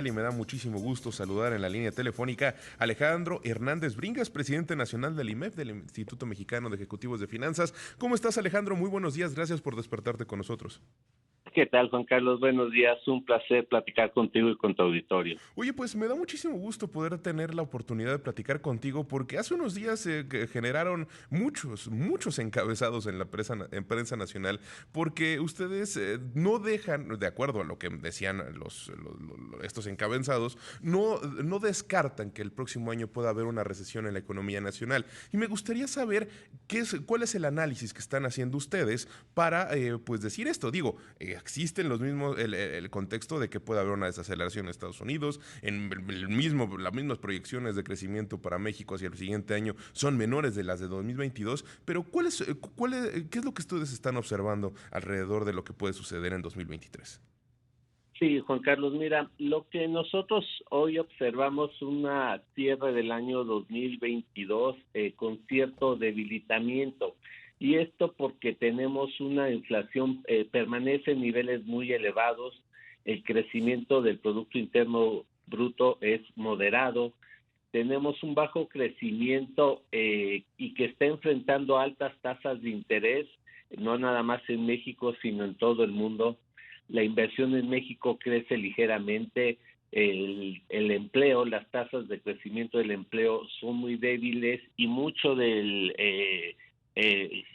Y me da muchísimo gusto saludar en la línea telefónica a Alejandro Hernández Bringas, presidente nacional del IMEF, del Instituto Mexicano de Ejecutivos de Finanzas. ¿Cómo estás, Alejandro? Muy buenos días, gracias por despertarte con nosotros. ¿Qué tal, Juan Carlos? Buenos días. Un placer platicar contigo y con tu auditorio. Oye, pues me da muchísimo gusto poder tener la oportunidad de platicar contigo porque hace unos días que generaron muchos encabezados en la prensa nacional porque ustedes no dejan, de acuerdo a lo que decían estos encabezados, no descartan que el próximo año pueda haber una recesión en la economía nacional. Y me gustaría saber cuál es el análisis que están haciendo ustedes para pues decir esto. Digo, existen los mismos, el contexto de que puede haber una desaceleración en Estados Unidos, las mismas proyecciones de crecimiento para México hacia el siguiente año son menores de las de 2022, pero ¿qué es lo que ustedes están observando alrededor de lo que puede suceder en 2023? Sí, Juan Carlos, mira, lo que nosotros hoy observamos una cierre del año 2022 con cierto debilitamiento. Y esto porque tenemos una inflación, permanece en niveles muy elevados, el crecimiento del Producto Interno Bruto es moderado, tenemos un bajo crecimiento y que está enfrentando altas tasas de interés, no nada más en México, sino en todo el mundo. La inversión en México crece ligeramente, el empleo, las tasas de crecimiento del empleo son muy débiles y mucho del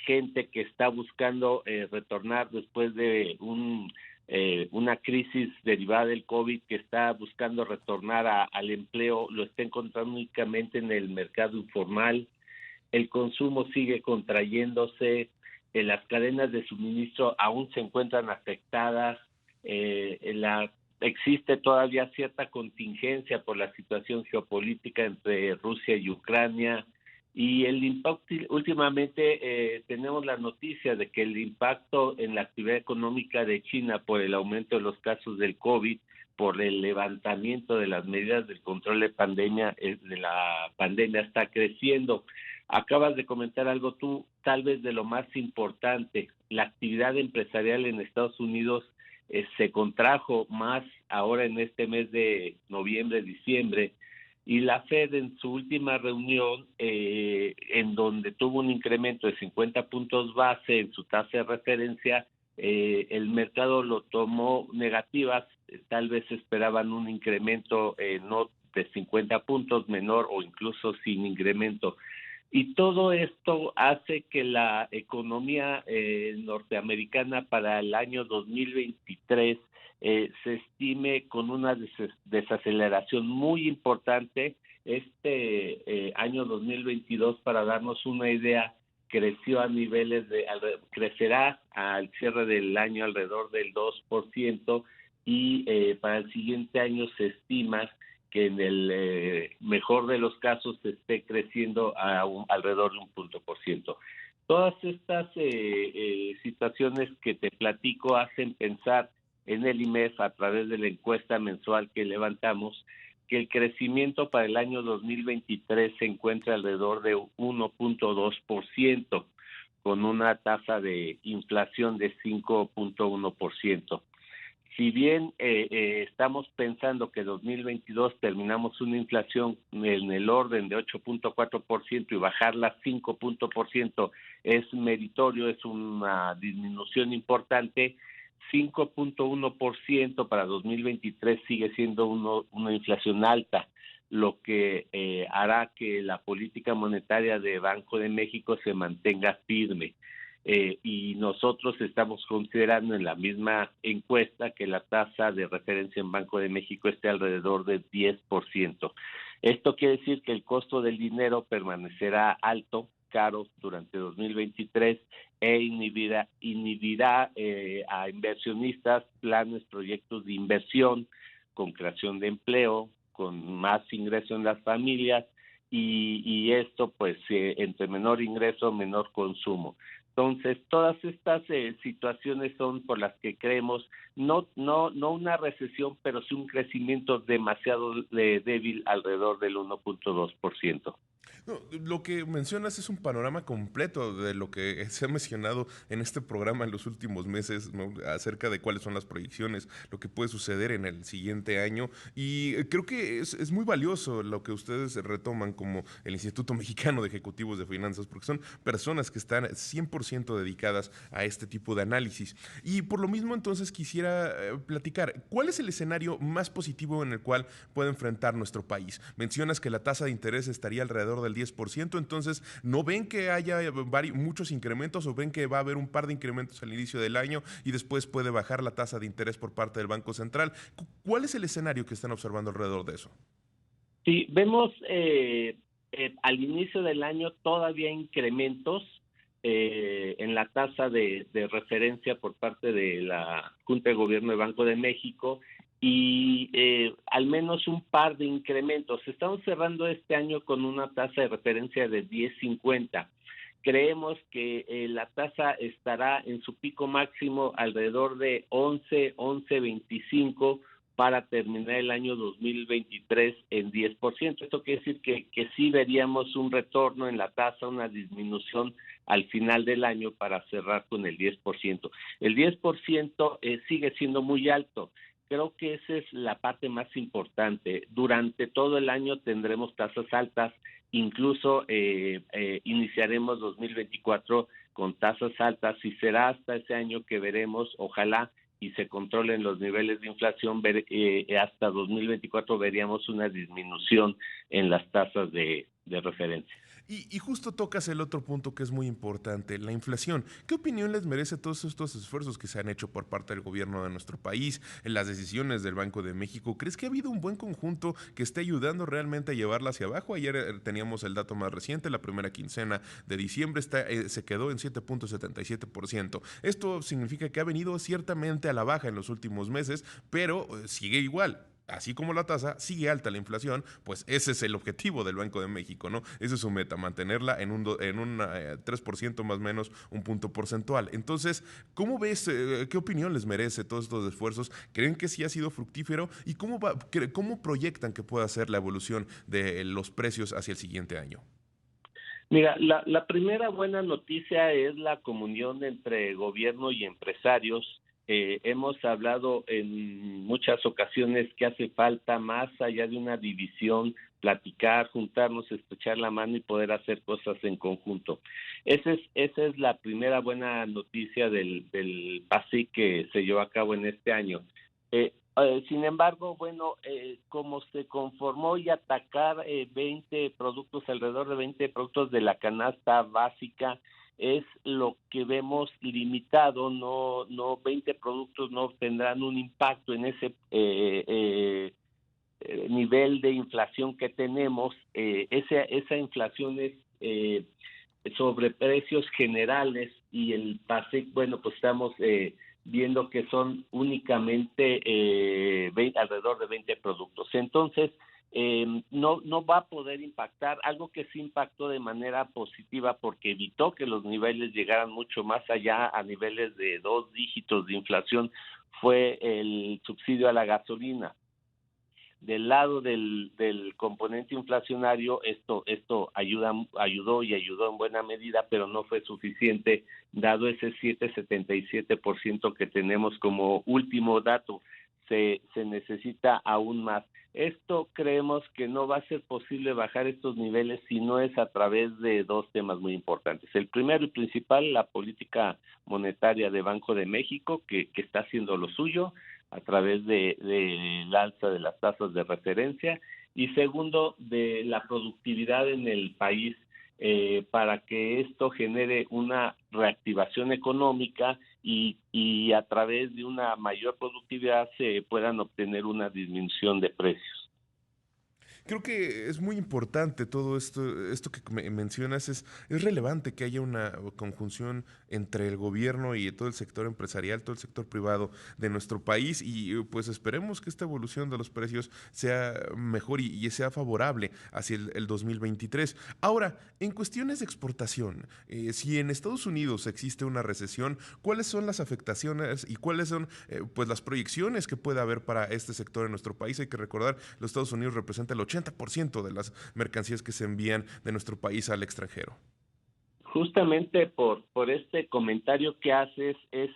gente que está buscando retornar después de una crisis derivada del COVID, que está buscando retornar al empleo, lo está encontrando únicamente en el mercado informal. El consumo sigue contrayéndose, las cadenas de suministro aún se encuentran afectadas, existe todavía cierta contingencia por la situación geopolítica entre Rusia y Ucrania, y el impacto, últimamente tenemos la noticia de que el impacto en la actividad económica de China por el aumento de los casos del COVID, por el levantamiento de las medidas del control de la pandemia está creciendo. Acabas de comentar algo tú, tal vez de lo más importante, la actividad empresarial en Estados Unidos se contrajo más ahora en este mes de noviembre, diciembre, y la Fed en su última reunión, en donde tuvo un incremento de 50 puntos base en su tasa de referencia, el mercado lo tomó negativas, tal vez esperaban un incremento no de 50 puntos, menor o incluso sin incremento. Y todo esto hace que la economía norteamericana para el año 2023 se estime con una desaceleración muy importante. Este año 2022, para darnos una idea, crecerá al cierre del año alrededor del 2%, y para el siguiente año se estima que en el mejor de los casos se esté creciendo alrededor de 1%. Todas estas situaciones que te platico hacen pensar en el IMEF, a través de la encuesta mensual que levantamos, que el crecimiento para el año 2023 se encuentra alrededor de 1.2%, con una tasa de inflación de 5.1%. Si bien estamos pensando que 2022 terminamos una inflación en el orden de 8.4% y bajarla a 5% es meritorio, es una disminución importante. 5.1% para 2023 sigue siendo una inflación alta, lo que hará que la política monetaria de Banco de México se mantenga firme. Y nosotros estamos considerando en la misma encuesta que la tasa de referencia en Banco de México esté alrededor del 10%. Esto quiere decir que el costo del dinero permanecerá alto, caro durante 2023, e inhibirá a inversionistas planes, proyectos de inversión con creación de empleo, con más ingreso en las familias, y esto pues entre menor ingreso, menor consumo. Entonces, todas estas situaciones son por las que creemos no una recesión, pero sí un crecimiento demasiado débil, alrededor del 1.2%. No, lo que mencionas es un panorama completo de lo que se ha mencionado en este programa en los últimos meses, ¿no? Acerca de cuáles son las proyecciones, lo que puede suceder en el siguiente año. Y creo que es muy valioso lo que ustedes retoman como el Instituto Mexicano de Ejecutivos de Finanzas, porque son personas que están 100% dedicadas a este tipo de análisis. Y por lo mismo, entonces quisiera platicar, ¿cuál es el escenario más positivo en el cual puede enfrentar nuestro país? Mencionas que la tasa de interés estaría alrededor del 10%, entonces ¿no ven que haya muchos incrementos o ven que va a haber un par de incrementos al inicio del año y después puede bajar la tasa de interés por parte del Banco Central? ¿Cuál es el escenario que están observando alrededor de eso? Sí, vemos al inicio del año todavía incrementos en la tasa de referencia por parte de la Junta de Gobierno de Banco de México y al menos un par de incrementos. Estamos cerrando este año con una tasa de referencia de 10.50. Creemos que la tasa estará en su pico máximo alrededor de 11.25 para terminar el año 2023 en 10%. Esto quiere decir que sí veríamos un retorno en la tasa, una disminución al final del año para cerrar con el 10%. El 10% sigue siendo muy alto. Creo que esa es la parte más importante. Durante todo el año tendremos tasas altas, incluso iniciaremos 2024 con tasas altas y será hasta ese año que veremos, ojalá, y se controlen los niveles de inflación, hasta 2024 veríamos una disminución en las tasas de referencia. Y justo tocas el otro punto que es muy importante, la inflación. ¿Qué opinión les merece todos estos esfuerzos que se han hecho por parte del gobierno de nuestro país, en las decisiones del Banco de México? ¿Crees que ha habido un buen conjunto que esté ayudando realmente a llevarla hacia abajo? Ayer teníamos el dato más reciente, la primera quincena de diciembre se quedó en 7.77%. Esto significa que ha venido ciertamente a la baja en los últimos meses, pero sigue igual. Así como la tasa sigue alta la inflación, pues ese es el objetivo del Banco de México, ¿no? Esa es su meta, mantenerla en un 3% más o menos, un punto porcentual. Entonces, ¿cómo ves, qué opinión les merece todos estos esfuerzos? ¿Creen que sí ha sido fructífero? ¿Y cómo proyectan que pueda ser la evolución de los precios hacia el siguiente año? Mira, la primera buena noticia es la comunión entre gobierno y empresarios. Hemos hablado en muchas ocasiones que hace falta, más allá de una división, platicar, juntarnos, estrechar la mano y poder hacer cosas en conjunto. Esa es la primera buena noticia del PASIC que se llevó a cabo en este año. Sin embargo, bueno, como se conformó y atacar 20 productos, alrededor de 20 productos de la canasta básica, es lo que vemos limitado. No 20 productos no tendrán un impacto en ese nivel de inflación que tenemos. Esa inflación es sobre precios generales y el PASIC, bueno, pues estamos viendo que son únicamente alrededor de 20 productos. Entonces, no va a poder impactar. Algo que sí impactó de manera positiva porque evitó que los niveles llegaran mucho más allá, a niveles de 2 dígitos de inflación, fue el subsidio a la gasolina. Del lado del componente inflacionario, esto ayudó y ayudó en buena medida, pero no fue suficiente, dado ese 7.77% que tenemos como último dato. Se necesita aún más. Esto creemos que no va a ser posible bajar estos niveles si no es a través de dos temas muy importantes. El primero y principal, la política monetaria de Banco de México, que está haciendo lo suyo a través del alza de las tasas de referencia, y segundo, de la productividad en el país, para que esto genere una reactivación económica y a través de una mayor productividad se puedan obtener una disminución de precios. Creo que es muy importante todo esto que mencionas, es relevante que haya una conjunción entre el gobierno y todo el sector empresarial, todo el sector privado de nuestro país y pues esperemos que esta evolución de los precios sea mejor y sea favorable hacia el 2023. Ahora, en cuestiones de exportación, si en Estados Unidos existe una recesión, ¿cuáles son las afectaciones y cuáles son pues las proyecciones que puede haber para este sector en nuestro país? Hay que recordar, los Estados Unidos representa el 80% de las mercancías que se envían de nuestro país al extranjero. Justamente por este comentario que haces es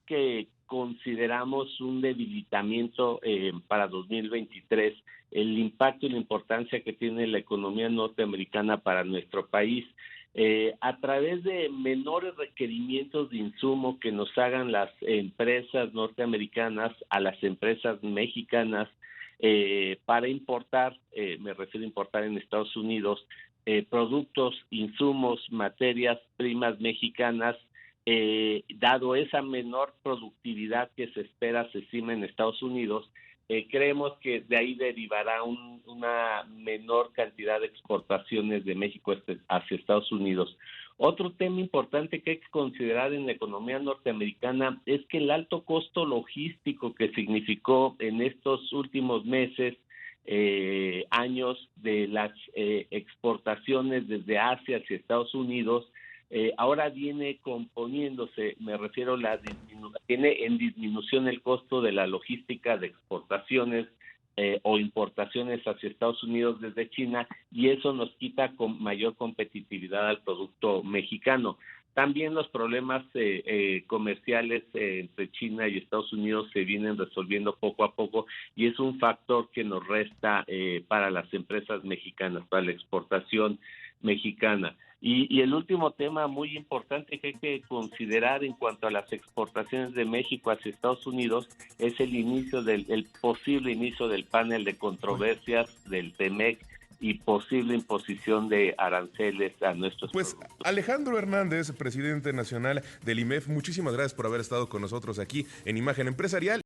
que consideramos un debilitamiento para 2023, el impacto y la importancia que tiene la economía norteamericana para nuestro país. A través de menores requerimientos de insumo que nos hagan las empresas norteamericanas a las empresas mexicanas para importar, me refiero a importar en Estados Unidos, productos, insumos, materias primas mexicanas, dado esa menor productividad que se espera, se estima en Estados Unidos, creemos que de ahí derivará una menor cantidad de exportaciones de México hacia Estados Unidos. Otro tema importante que hay que considerar en la economía norteamericana es que el alto costo logístico que significó en estos últimos meses, años de las exportaciones desde Asia hacia Estados Unidos, ahora viene componiéndose, me refiero tiene en disminución el costo de la logística de exportaciones o importaciones hacia Estados Unidos desde China, y eso nos quita con mayor competitividad al producto mexicano. También los problemas comerciales entre China y Estados Unidos se vienen resolviendo poco a poco, y es un factor que nos resta para las empresas mexicanas, para la exportación mexicana. Y el último tema muy importante que hay que considerar en cuanto a las exportaciones de México hacia Estados Unidos es el posible inicio del panel de controversias del TEMEC y posible imposición de aranceles a nuestros productos. Alejandro Hernández, presidente nacional del IMEF, muchísimas gracias por haber estado con nosotros aquí en Imagen Empresarial.